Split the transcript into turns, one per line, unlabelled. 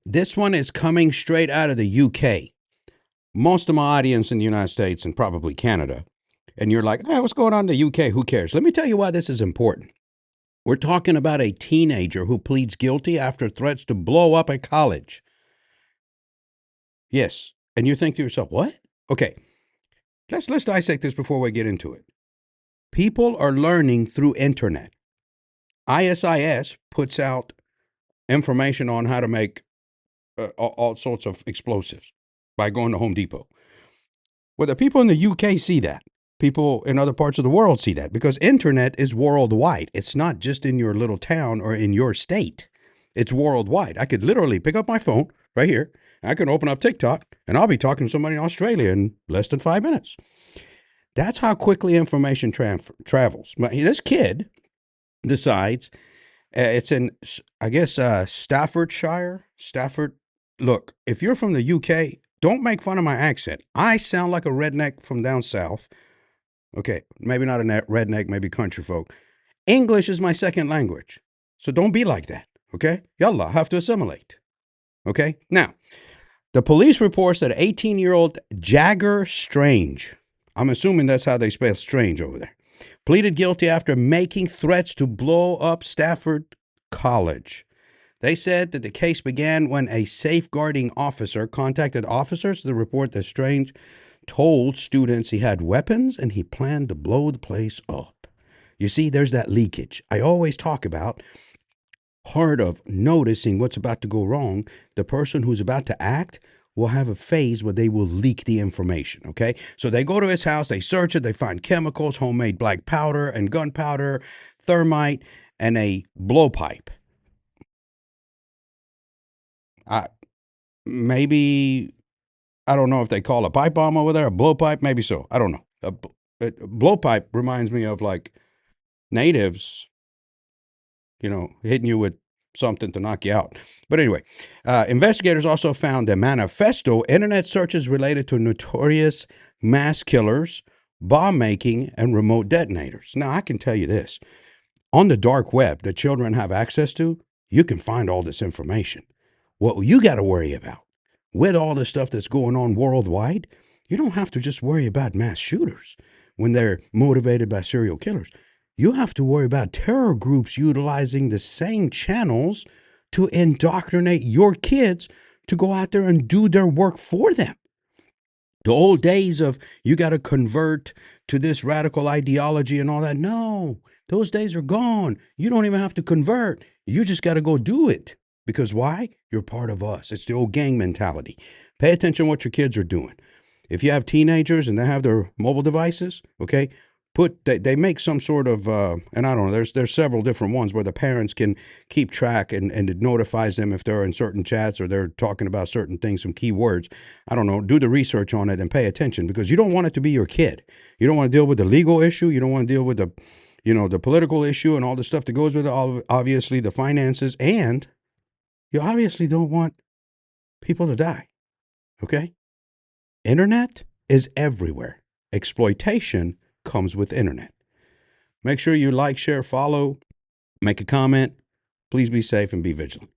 This one is coming straight out of the UK. Most of my audience in the United States and probably Canada. And you're like, what's going on in the UK? Who cares? Let me tell you why this is important. We're talking about a teenager who pleads guilty after threats to blow up a college. Yes. And you think to yourself, what? Okay. Let's dissect this before we get into it. People are learning through internet. ISIS puts out information on how to make all sorts of explosives by going to Home Depot. Well, the people in the UK see that. People in other parts of the world see that because internet is worldwide. It's not just in your little town or in your state. It's worldwide. I could literally pick up my phone right here. I can open up TikTok and I'll be talking to somebody in Australia in less than 5 minutes. That's how quickly information travels. This kid decides it's in, I guess, Staffordshire. Stafford. Look, if you're from the UK, don't make fun of my accent. I sound like a redneck from down south. Okay, maybe not a redneck, maybe country folk. English is my second language. So don't be like that, okay? Yallah, have to assimilate. Okay? Now, the police reports that 18-year-old Jagger Strange, I'm assuming that's how they spell strange over there, pleaded guilty after making threats to blow up Stafford College. They said that the case began when a safeguarding officer contacted officers to report that Strange told students he had weapons and he planned to blow the place up. You see, there's that leakage. I always talk about part of noticing what's about to go wrong. The person who's about to act will have a phase where they will leak the information, okay? So they go to his house, they search it, they find chemicals, homemade black powder and gunpowder, thermite, and a blowpipe. Maybe, I don't know if they call a pipe bomb over there, a blowpipe, maybe so. I don't know. A blowpipe reminds me of like natives, hitting you with something to knock you out. But anyway, investigators also found a manifesto, internet searches related to notorious mass killers, bomb making, and remote detonators. Now, I can tell you this. On the dark web that children have access to, you can find all this information. What you got to worry about with all the stuff that's going on worldwide, you don't have to just worry about mass shooters when they're motivated by serial killers. You have to worry about terror groups utilizing the same channels to indoctrinate your kids to go out there and do their work for them. The old days of you got to convert to this radical ideology and all that. No, those days are gone. You don't even have to convert. You just got to go do it. Because why? You're part of us. It's the old gang mentality. Pay attention to what your kids are doing. If you have teenagers and they have their mobile devices, okay, they make some sort of, and I don't know, there's several different ones where the parents can keep track and it notifies them if they're in certain chats or they're talking about certain things, some key words. I don't know, do the research on it and pay attention because you don't want it to be your kid. You don't want to deal with the legal issue. You don't want to deal with the political issue and all the stuff that goes with it, obviously the finances, and you obviously don't want people to die, okay? Internet is everywhere. Exploitation comes with internet. Make sure you like, share, follow, make a comment. Please be safe and be vigilant.